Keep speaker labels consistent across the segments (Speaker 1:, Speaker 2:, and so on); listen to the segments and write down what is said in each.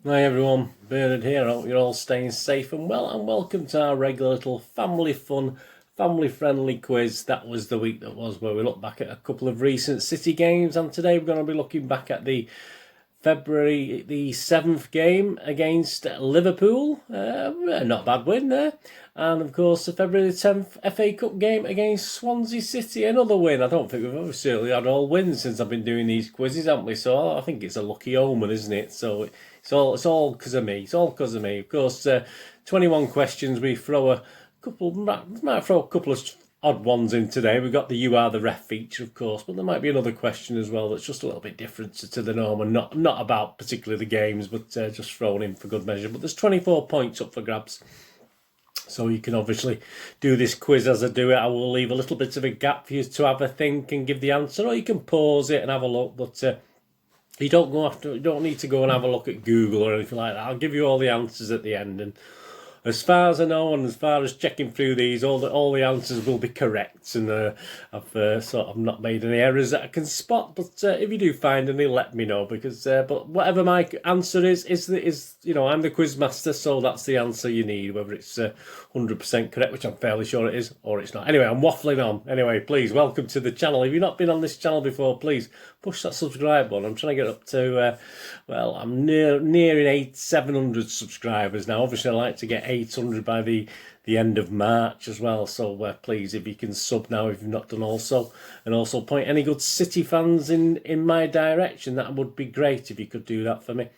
Speaker 1: Hi everyone, Bernard here. I hope you're all staying safe and well, and welcome to our regular little family fun, family friendly quiz. That was the week that was, where we look back at a couple of recent City games, and today we're going to be looking back at the February the 7th game against Liverpool. Not a bad win there. And of course the February the 10th FA Cup game against Swansea City, another win. I don't think we've ever certainly had all wins since I've been doing these quizzes, haven't we? So I think it's a lucky omen, isn't it? So it's all because of me. It's all because of me. Of course, 21 questions. We throw a couple, might throw a couple of odd ones in today. We've got the "You Are the Ref" feature, of course, but there might be another question as well that's just a little bit different to the norm, and not about particularly the games, but just thrown in for good measure. But there's 24 points up for grabs, so you can obviously do this quiz as I do it. I will leave a little bit of a gap for you to have a think and give the answer, or you can pause it and have a look. But you don't need to go and have a look at Google or anything like that. I'll give you all the answers at the end, and as far as I know, and as far as checking through these, all the answers will be correct, and I've sort of not made any errors that I can spot. But if you do find any, let me know, because but whatever my answer is I'm the quiz master, so that's the answer you need, whether it's 100% correct, which I'm fairly sure it is, or it's not. Anyway, I'm waffling on. Anyway, please welcome to the channel. If you've not been on this channel before, please push that subscribe button. I'm trying to get up to I'm nearing 700 subscribers now. Obviously, I like to get 800 by the end of March as well. So please, if you can sub now, if you've not done also, and also point any good City fans in my direction, that would be great if you could do that for me.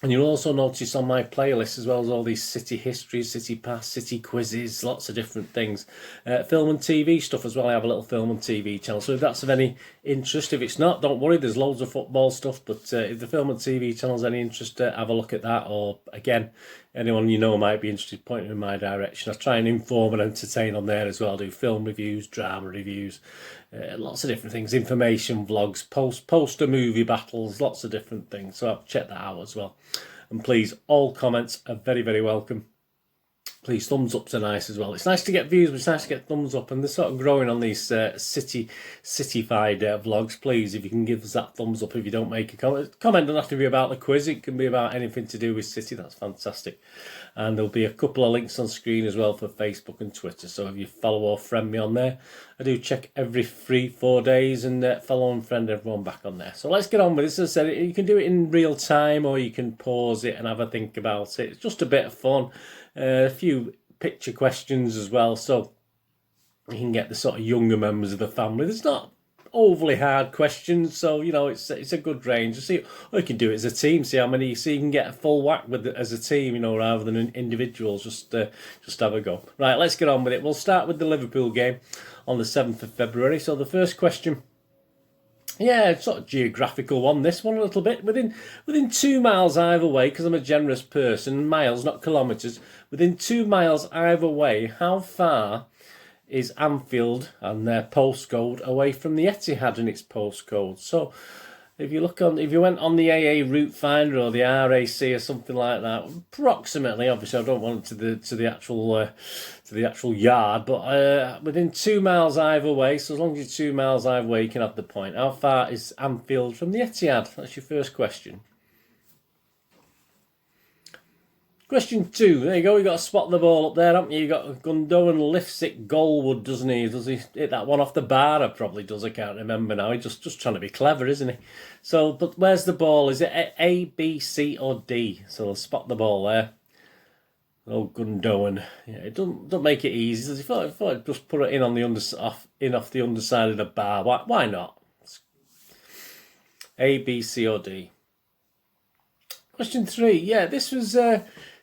Speaker 1: And you'll also notice on my playlist, as well as all these City histories, City past, City quizzes, lots of different things. Film and TV stuff as well. I have a little film and TV channel. So if that's of any interest, if it's not, don't worry, there's loads of football stuff. But if the film and TV channel's any interest, have a look at that. Or again, anyone you know might be interested, point them in my direction. I try and inform and entertain on there as well. I do film reviews, drama reviews, lots of different things, information vlogs, poster movie battles, lots of different things. So I've checked that out as well. And please, all comments are very, very welcome. Please, thumbs ups are nice as well. It's nice to get views, but it's nice to get thumbs up, and they're sort of growing on these cityfied vlogs. Please, if you can give us that thumbs up if you don't make a comment. Comment doesn't have to be about the quiz, it can be about anything to do with City. That's fantastic. And there'll be a couple of links on screen as well for Facebook and Twitter, so if you follow or friend me on there, I do check every 3-4 days, and follow and friend everyone back on there. So let's get on with this. As I said, you can do it in real time, or you can pause it and have a think about it. It's just a bit of fun. A few picture questions as well, so you can get the sort of younger members of the family. There's not overly hard questions, so it's a good range. See, or you can do it as a team. See how many, so you can get a full whack with it as a team, rather than individuals. Just have a go. Right, let's get on with it. We'll start with the Liverpool game on the 7th of February. So the first question. Yeah, sort of geographical one, this one a little bit. Within 2 miles either way, because I'm a generous person, miles, not kilometres. Within 2 miles either way, how far is Anfield and their postcode away from the Etihad and its postcode? So if you went on the AA route finder or the RAC or something like that, approximately, obviously I don't want it to the actual yard, but within 2 miles either way, so as long as you're 2 miles either way, you can have the point. How far is Anfield from the Etihad? That's your first question. Question 2, there you go, you got to spot the ball up there, haven't you? You got Gundogan lifts it goalward, doesn't he? Does he hit that one off the bar? I probably does, I can't remember now. He's just trying to be clever, isn't he? So, but where's the ball? Is it A, B, C or D? So let's spot the ball there. Oh, Gundogan. Yeah, it don't make it easy. If I just put it in on the off the underside of the bar, why not? A, B, C or D. Question 3, yeah, this was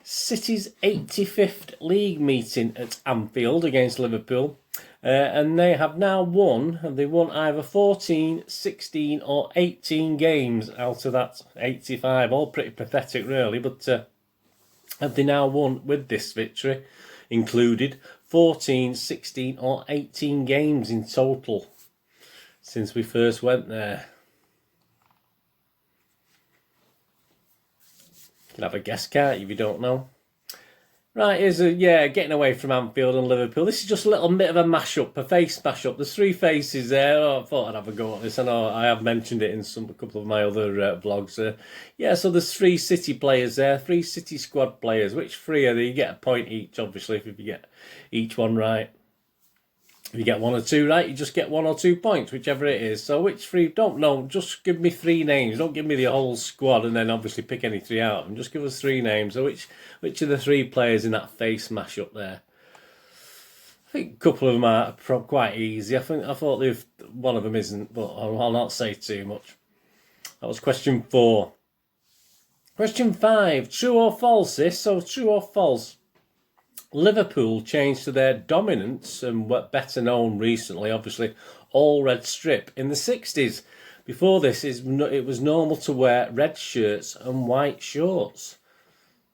Speaker 1: City's 85th league meeting at Anfield against Liverpool, and they have now won. They won either 14, 16 or 18 games out of that 85. All pretty pathetic, really, but have they now won with this victory included 14, 16 or 18 games in total since we first went there? You can have a guess, can't you, if you don't know? Right, here's getting away from Anfield and Liverpool. This is just a little bit of a mashup, a face mashup. There's three faces there. Oh, I thought I'd have a go at this. I know I have mentioned it in a couple of my other vlogs. So there's three City players there, three City squad players. Which three are they? You get a point each, obviously, if you get each one right. If you get one or two right, you just get 1 or 2 points, whichever it is. So which three? Don't know. Just give me 3 names. Don't give me the whole squad and then obviously pick any 3 out. And just give us 3 names. So which are the 3 players in that face mash up there? I think a couple of them are quite easy. I thought one of them isn't, but I'll not say too much. That was question 4. Question 5. True or false? So true or false? Liverpool changed to their dominance and what better known recently, obviously, all red strip in the 60s. Before this, it was normal to wear red shirts and white shorts.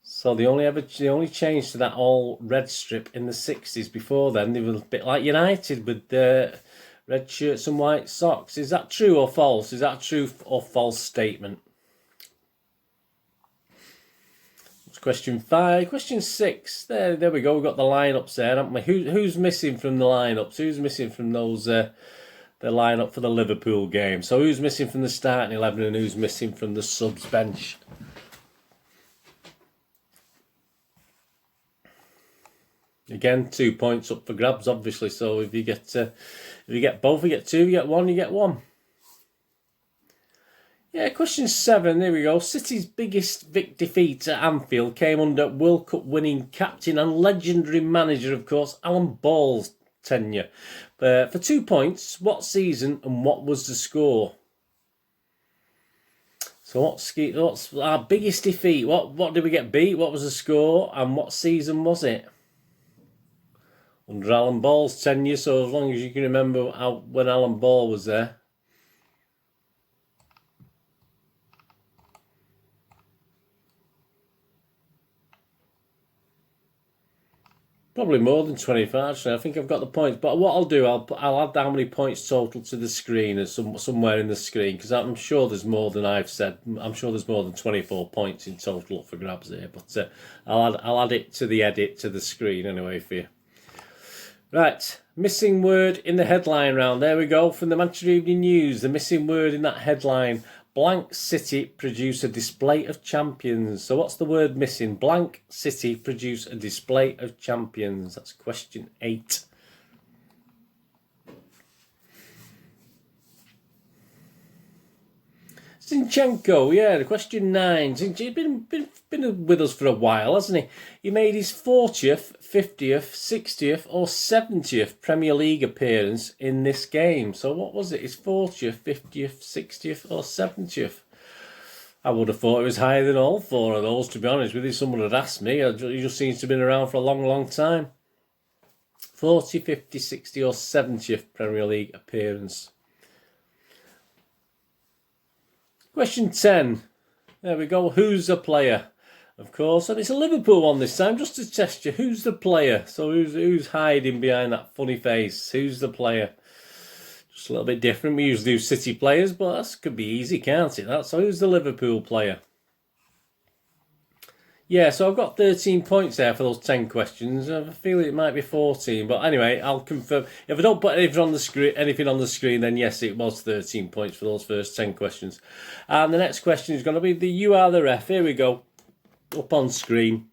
Speaker 1: So they only changed to that all red strip in the 60s. Before then, they were a bit like United with the red shirts and white socks. Is that true or false? Is that a true or false statement? Question 5. Question 6. There we go. We've got the lineups there, haven't we? Who's missing from the lineups? Who's missing from those the lineup for the Liverpool game? So who's missing from the starting 11 and who's missing from the subs bench? Again, 2 points up for grabs, obviously. So if you get both, you get 2. You get 1, you get 1. Yeah, question 7, there we go. City's biggest defeat at Anfield came under World Cup winning captain and legendary manager, of course, Alan Ball's tenure. For 2 points, what season and what was the score? So what's our biggest defeat? What did we get beat? What was the score? And what season was it? Under Alan Ball's tenure, so as long as you can remember when Alan Ball was there. Probably more than 25, actually. I think I've got the points. But what I'll do, I'll add how many points total to the screen, or somewhere in the screen, because I'm sure there's more than I've said. I'm sure there's more than 24 points in total for grabs here. But I'll add it to the edit to the screen anyway for you. Right, missing word in the headline round. There we go, from the Manchester Evening News. The missing word in that headline: blank City produce a display of champions. So what's the word missing? Blank City produce a display of champions. That's question 8. Zinchenko, yeah, the question 9. He's been with us for a while, hasn't he? He made his 40th, 50th, 60th or 70th Premier League appearance in this game. So what was it? His 40th, 50th, 60th or 70th? I would have thought it was higher than all 4 of those, to be honest with you. Someone had asked me. He just seems to have been around for a long, long time. 40, 50, 60 or 70th Premier League appearance. Question 10. There we go. Who's the player? Of course, and it's a Liverpool one this time, just to test you. Who's the player? So who's hiding behind that funny face? Who's the player? Just a little bit different. We usually do City players, but that could be easy, can't it? So who's the Liverpool player? Yeah, so I've got 13 points there for those 10 questions. I feel it might be 14, but anyway, I'll confirm. If I don't put anything on the screen, then yes, it was 13 points for those first 10 questions. And the next question is going to be the You Are the Ref. Here we go, up on screen.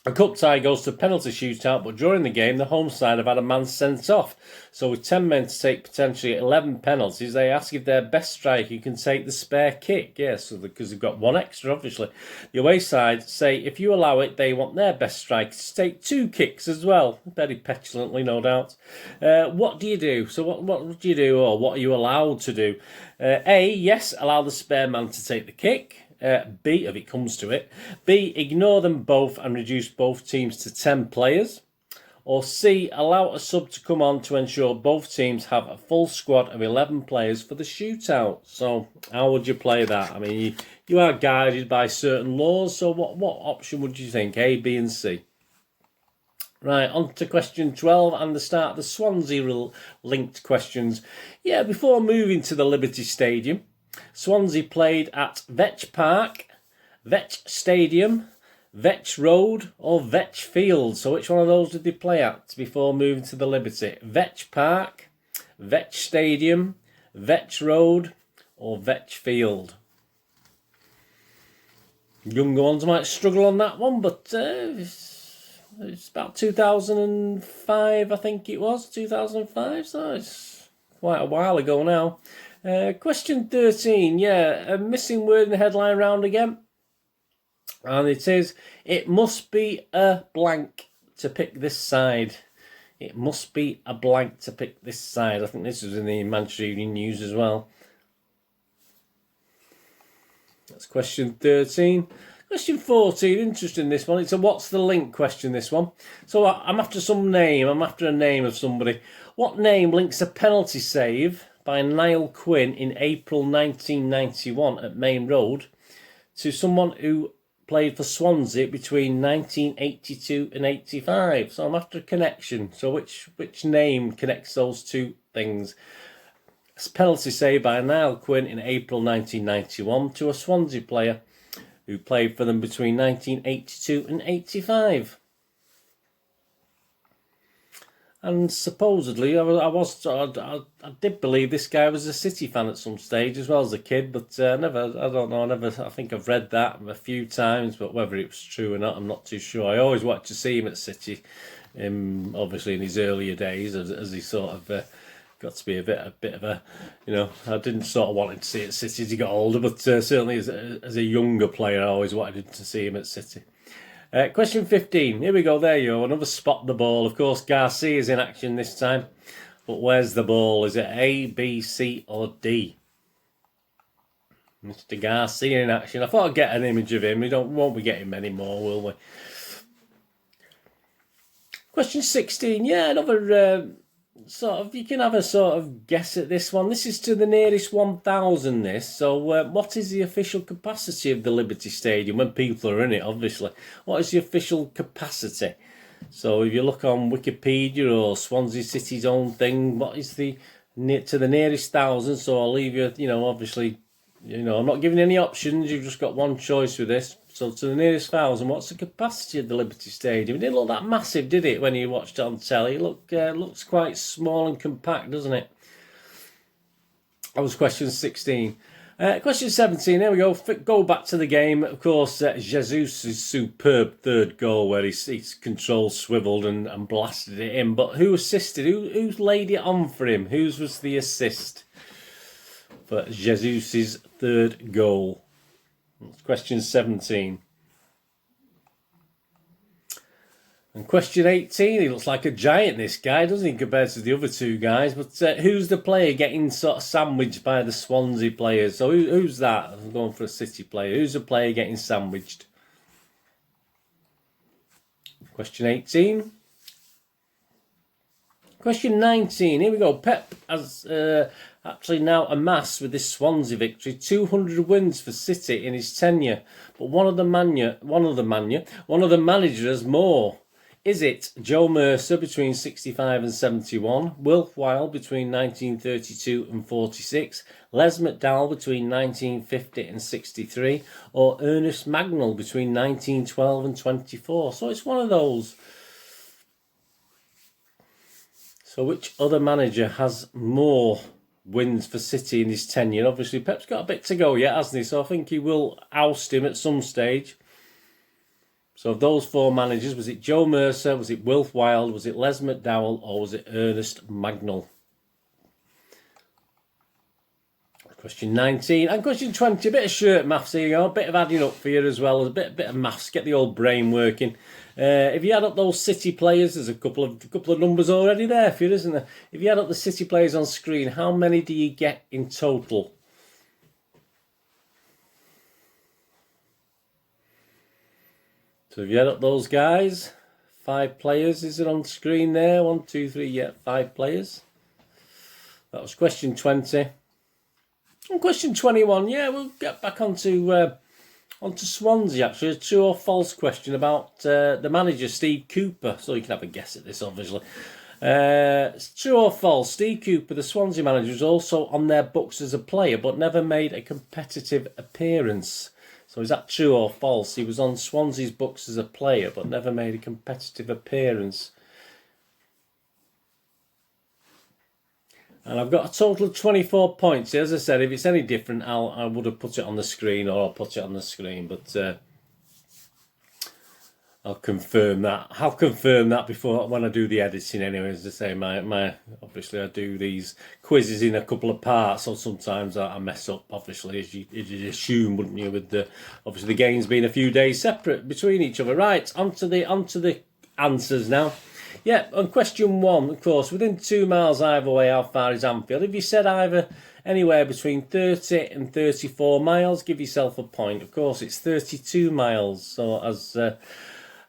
Speaker 1: A cup tie goes to penalty shootout, but during the game, the home side have had a man sent off. So with 10 men to take potentially 11 penalties, they ask if their best striker can take the spare kick. Yes, because they've got 1 extra, obviously. The away side say if you allow it, they want their best striker to take 2 kicks as well. Very petulantly, no doubt. What do you do? So what do you do, or what are you allowed to do? A, yes, allow the spare man to take the kick. B, if it comes to it. B, ignore them both and reduce both teams to 10 players. Or C, allow a sub to come on to ensure both teams have a full squad of 11 players for the shootout. So how would you play that? I mean, you are guided by certain laws, so what option would you think? A, B and C. Right, on to question 12 and the start of the Swansea linked questions. Yeah, before moving to the Liberty Stadium, Swansea played at Vetch Park, Vetch Stadium, Vetch Road or Vetch Field? So which one of those did they play at before moving to the Liberty? Vetch Park, Vetch Stadium, Vetch Road or Vetch Field? Younger ones might struggle on that one, but it's about 2005, I think it was, 2005, so it's quite a while ago now. Question 13, yeah, a missing word in the headline round again. And it is, it must be a blank to pick this side. It must be a blank to pick this side. I think this was in the Manchester Evening News as well. That's question 13. Question 14, interesting this one. It's a what's the link question, this one. So I'm after some name. I'm after a name of somebody. What name links a penalty save by Niall Quinn in April 1991 at Main Road to someone who played for Swansea between 1982 and 85? So I'm after a connection. So which name connects those two things? A penalty save by Niall Quinn in April 1991 to a Swansea player who played for them between 1982 and 85. And supposedly, I did believe this guy was a City fan at some stage as well as a kid, but I think I've read that a few times, but whether it was true or not, I'm not too sure. I always wanted to see him at City, obviously in his earlier days, as he sort of got to be a bit of a, I didn't sort of want him to see it at City as he got older, but certainly as a younger player, I always wanted to see him at City. Question 15. Here we go. There you go. Another spot the ball. Of course, Garcia's in action this time. But where's the ball? Is it A, B, C or D? Mr. Garcia in action. I thought I'd get an image of him. Won't be getting many more, will we? Question 16. Yeah, another you can have a sort of guess at this one. This is to the nearest 1,000, this. So what is the official capacity of the Liberty Stadium when people are in it, obviously? What is the official capacity? So if you look on Wikipedia or Swansea City's own thing, what is to the nearest 1,000? So I'll leave you, obviously, I'm not giving any options. You've just got one choice with this. So to the nearest 1,000, what's the capacity of the Liberty Stadium? It didn't look that massive, did it, when you watched it on telly? It looks quite small and compact, doesn't it? That was question 16. Question 17, there we go. Go back to the game. Of course, Jesus' superb third goal where his control swiveled and blasted it in. But who assisted? Who laid it on for him? Whose was the assist for Jesus' third goal? Question 17. And question 18, he looks like a giant, this guy, doesn't he, compared to the other two guys? But who's the player getting sort of sandwiched by the Swansea players? So who's that? I'm going for a City player. Who's the player getting sandwiched? Question 18. Question 19, here we go. Pep has actually now amassed with this Swansea victory 200 wins for City in his tenure. But one of the managers more. Is it Joe Mercer between 65 and 71, Wilf Wilde between 1932 and 46, Les McDowell between 1950 and 63, or Ernest Magnell between 1912 and 24? So it's one of those. So which other manager has more wins for City in his tenure? Obviously, Pep's got a bit to go yet, hasn't he? So I think he will oust him at some stage. So of those four managers, was it Joe Mercer, was it Wilf Wilde, was it Les McDowell, or was it Ernest Magnell? Question 19 and question 20, a bit of shirt maths here, a bit of adding up for you as well, a bit of maths, get the old brain working. If you add up those City players, there's a couple of numbers already there for you, isn't there? If you add up the City players on screen, how many do you get in total? So if you add up those guys, 5 players, is it on screen there? 1, 2, 3, yeah, 5 players. That was question 20. And question 21, yeah, we'll get back onto Swansea, actually. A true or false question about the manager, Steve Cooper. So you can have a guess at this, obviously. True or false, Steve Cooper, the Swansea manager, was also on their books as a player, but never made a competitive appearance. So So is that true or false? He was on Swansea's books as a player, but never made a competitive appearance. And I've got a total of 24 points. As I said, if it's any different, I would have put it on the screen, or I'll put it on the screen. But I'll confirm that. I'll confirm that before when I do the editing. Anyway, as I say, my obviously I do these quizzes in a couple of parts, so sometimes I mess up. Obviously, as you'd assume, wouldn't you? With obviously the games being a few days separate between each other. Right, onto the answers now. Yeah, on question 1, of course, within 2 miles either way, how far is Anfield? If you said either anywhere between 30 and 34 miles, give yourself a point. Of course, it's 32 miles. So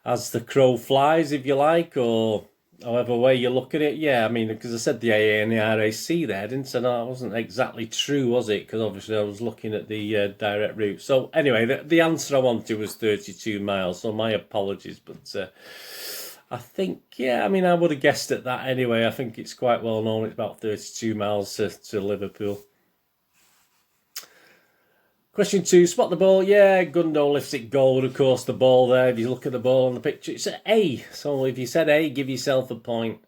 Speaker 1: as the crow flies, if you like, or however way you look at it. Yeah, I mean, because I said the AA and the RAC there, didn't I? No, it wasn't exactly true, was it? Because obviously I was looking at the direct route. So anyway, the answer I wanted was 32 miles, so my apologies. But I think, yeah, I mean, I would have guessed at that anyway. I think it's quite well known. It's about 32 miles to Liverpool. Question 2, spot the ball. Yeah, Gundo lifts it goal. Of course, the ball there, if you look at the ball on the picture, it's an A. So if you said A, give yourself a point.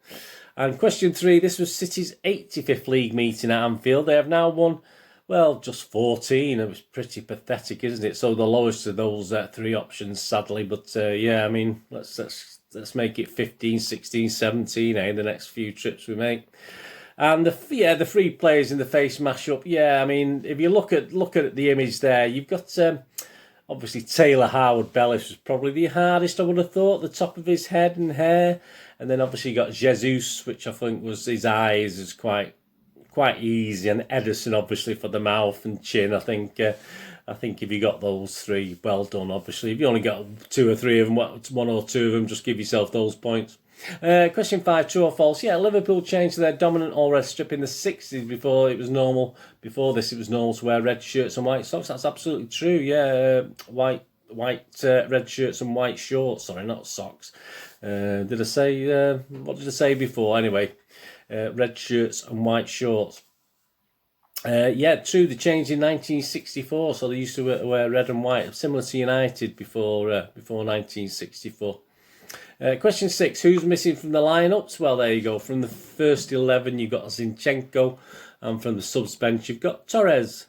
Speaker 1: And question 3, this was City's 85th league meeting at Anfield. They have now won, well, just 14. It was pretty pathetic, isn't it? So the lowest of those 3 options, sadly. But yeah, I mean, let's make it 15, 16, 17, the next few trips we make. And the 3 players in the face mash-up. Yeah, I mean, if you look at the image there, you've got obviously Taylor Howard-Bellis was probably the hardest, I would have thought, the top of his head and hair. And then obviously you got Jesus, which I think was his eyes is quite easy, and Edison obviously for the mouth and chin. I think if you got those 3, well done. Obviously, if you only got 2 or 3 of them, 1 or 2 of them, just give yourself those points. Question 5, true or false? Yeah, Liverpool changed to their dominant all-red strip in the 60s. Before it was normal. Before this, it was normal to wear red shirts and white socks. That's absolutely true. Yeah, white red shirts and white shorts. Sorry, not socks. Did I say? What did I say before? Anyway, red shirts and white shorts. Yeah, true. They changed in 1964, so they used to wear red and white, similar to United before 1964. Question 6, who's missing from the lineups? Well, there you go. From the first 11, you've got Zinchenko, and from the subs bench, you've got Torres.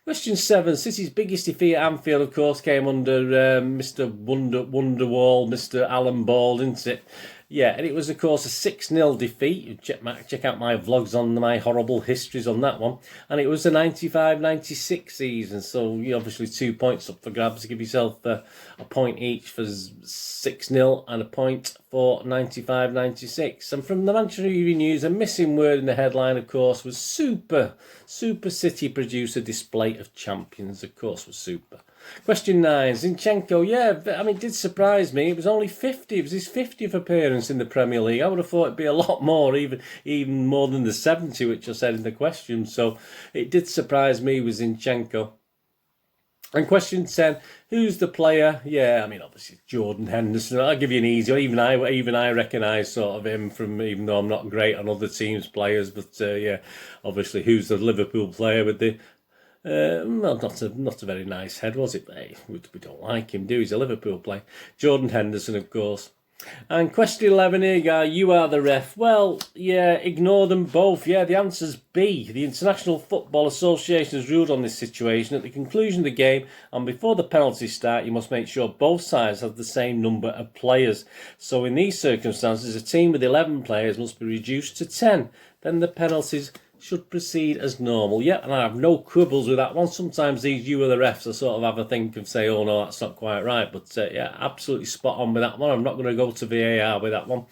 Speaker 1: Question 7, City's biggest defeat at Anfield, of course, came under Mr. Wonderwall, Mr. Alan Ball, didn't it? Yeah, and it was, of course, a 6-0 defeat. Check out my vlogs on my horrible histories on that one. And it was a 95-96 season, so you obviously 2 points up for grabs to give yourself a point each for 6-0 and a point for 95-96. And from the Manchester Evening News, a missing word in the headline, of course, was super. Super City produce a display of champions, of course, was super. Question 9, Zinchenko, yeah, I mean, it did surprise me. It was only 50. It was his 50th appearance in the Premier League. I would have thought it'd be a lot more, even more than the 70, which I said in the question. So it did surprise me with Zinchenko. And question 10, who's the player? Yeah, I mean, obviously Jordan Henderson. I'll give you an easy one. Even I recognise sort of him from, even though I'm not great on other teams' players. But yeah, obviously, who's the Liverpool player with the... well, not a very nice head, was it? Hey, we don't like him, do we? He's a Liverpool player. Jordan Henderson, of course. And question 11 here, guy. You are the ref. Well, yeah, ignore them both. Yeah, the answer's B. The International Football Association has ruled on this situation. At the conclusion of the game and before the penalties start, you must make sure both sides have the same number of players. So in these circumstances, a team with 11 players must be reduced to 10. Then the penalties should proceed as normal. Yeah, and I have no quibbles with that one. Sometimes these you are the refs I sort of have a think of say, oh no, that's not quite right. But yeah, absolutely spot on with that one. I'm not going to go to VAR with that one.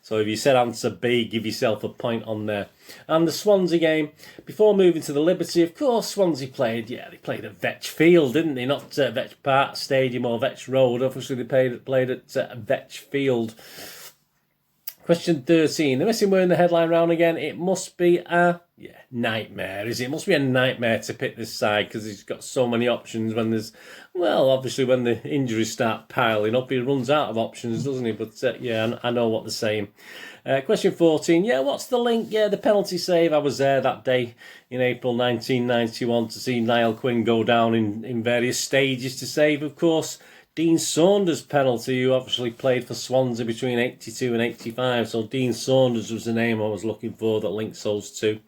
Speaker 1: So if you said answer B, give yourself a point on there. And the Swansea game, before moving to the Liberty, of course, Swansea played, yeah, they played at Vetch Field, didn't they? Not Vetch Park Stadium or Vetch Road. Obviously, they played at Vetch Field. Question 13. The missing word in the headline round again. It must be a nightmare, is it? It must be a nightmare to pick this side because he's got so many options when there's, well, obviously when the injuries start piling up, he runs out of options, doesn't he? But yeah, I know what they're saying. Question 14. Yeah, what's the link? Yeah, the penalty save. I was there that day in April 1991 to see Niall Quinn go down in various stages to save, of course, Dean Saunders' penalty, who obviously played for Swansea between 82 and 85. So Dean Saunders was the name I was looking for that links those two.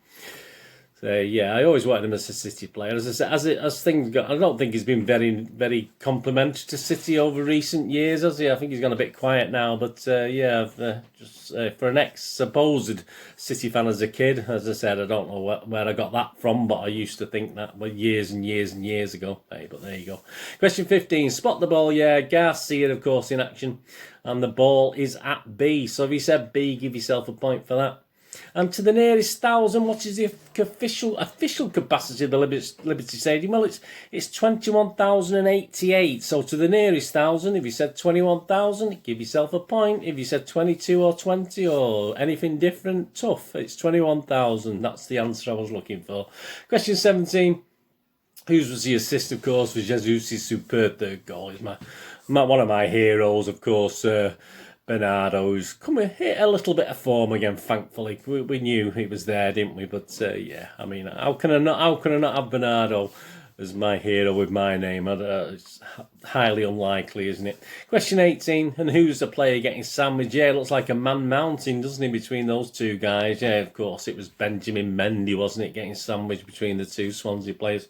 Speaker 1: So yeah, I always wanted him as a City player. As I said, as things go, I don't think he's been very complimentary to City over recent years, has he? I think he's gone a bit quiet now. But yeah, just for an ex-supposed City fan as a kid, as I said, I don't know where I got that from, but I used to think that years and years and years ago. Hey, but there you go. Question 15. Spot the ball. Yeah, Garcia, of course, in action, and the ball is at B. So if you said B, give yourself a point for that. And to the nearest 1,000, what is the official capacity of the Liberty Stadium? Well, it's 21,088. So to the nearest 1,000, if you said 21,000, give yourself a point. If you said 22 or 20 or anything different, tough. It's 21,000. That's the answer I was looking for. Question 17. Whose was the assist, of course, for Jesus' superb third goal? It's one of my heroes, of course. Bernardo's hit a little bit of form again. Thankfully, we knew he was there, didn't we? But yeah, I mean, how can I not have Bernardo as my hero with my name? It's highly unlikely, isn't it? Question 18. And who's the player getting sandwiched? Yeah, it looks like a man mountain, doesn't he, between those two guys? Yeah, of course, it was Benjamin Mendy, wasn't it, getting sandwiched between the two Swansea players.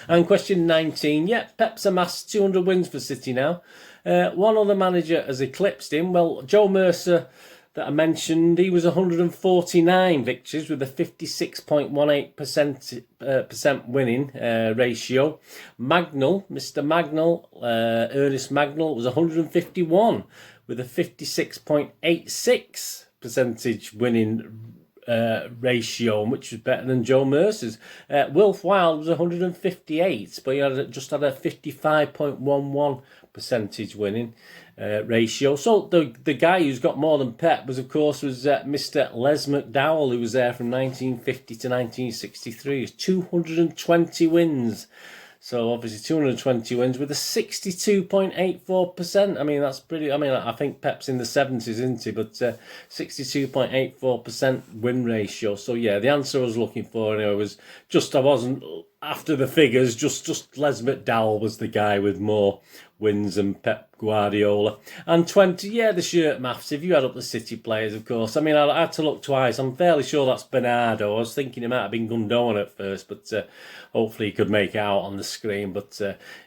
Speaker 1: And question 19. Yeah, Pep's amassed 200 wins for City now. One other manager has eclipsed him. Well, Joe Mercer, that I mentioned, he was 149 victories with a 56.18% winning ratio. Mr. Magnell, Ernest Magnell, was 151 with a 56.86% winning ratio, which was better than Joe Mercer's. Wilf Wild was 158, but he just had a 55.11% winning ratio. So the guy who's got more than Pep was Mr. Les McDowell, who was there from 1950 to 1963. He's 220 wins. So obviously 220 wins with a 62.84%. I mean, that's pretty. I mean, I think Pep's in the 70s, isn't he? But 62.84% win ratio. So yeah, the answer I was looking for anyway was I wasn't after the figures. Just Les McDowell was the guy with more wins than Pep Guardiola. And 20, yeah, the shirt maths. If you add up the City players, of course. I mean, I had to look twice. I'm fairly sure that's Bernardo. I was thinking it might have been Gundogan at first, but hopefully he could make it out on the screen. But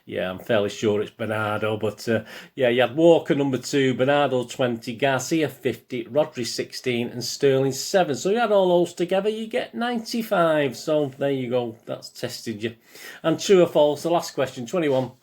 Speaker 1: yeah, I'm fairly sure it's Bernardo. But yeah, you had Walker number 2, Bernardo 20, Garcia 50, Rodri 16, and Sterling 7. So you add all those together, you get 95. So there you go. That's tested you. And true or false, the last question, 21.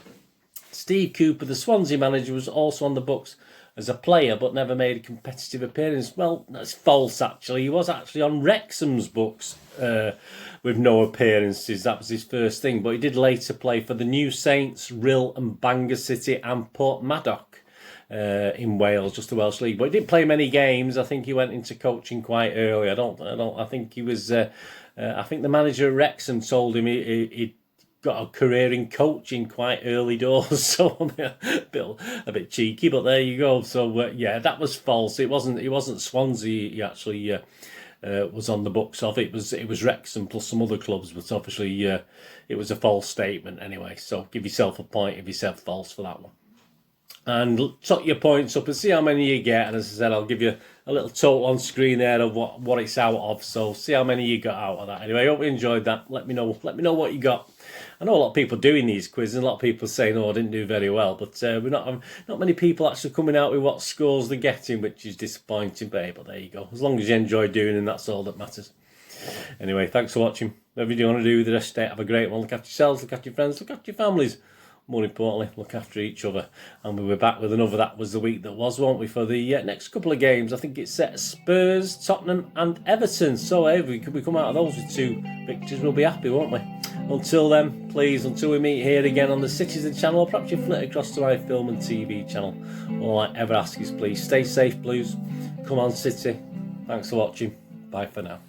Speaker 1: Steve Cooper, the Swansea manager, was also on the books as a player but never made a competitive appearance. Well, that's false, actually. He was actually on Wrexham's books with no appearances. That was his first thing. But he did later play for the New Saints, Rhyl and Bangor City and Portmadog in Wales, just the Welsh League. But he didn't play many games. I think he went into coaching quite early. I think he was... I think the manager at Wrexham told him he'd got a career in coaching quite early doors, so a bit cheeky, but there you go. So yeah, that was false. It wasn't Swansea. He actually was on the books of it. Was Wrexham plus some other clubs, but obviously it was a false statement anyway. So give yourself a point if you said false for that one. And tot your points up and see how many you get. And as I said, I'll give you a little total on screen there of what it's out of. So see how many you got out of that. Anyway, I hope you enjoyed that. Let me know what you got. I know a lot of people doing these quizzes, and a lot of people saying, "Oh, I didn't do very well," but we're not many people actually coming out with what scores they're getting, which is disappointing. But there you go. As long as you enjoy doing them, that's all that matters. Anyway, thanks for watching. Whatever you want to do the rest of the day, have a great one. Look after yourselves, look after your friends, look after your families. More importantly, look after each other. And we'll be back with another That Was the Week That Was, won't we, for the next couple of games. I think it's Spurs, Tottenham and Everton. So if we come out of those with 2 victories, we'll be happy, won't we? Until then, please, until we meet here again on the Citizen channel, or perhaps you flit across to my film and TV channel, all I ever ask is please stay safe, blues, Come on, City. Thanks for watching. Bye for now.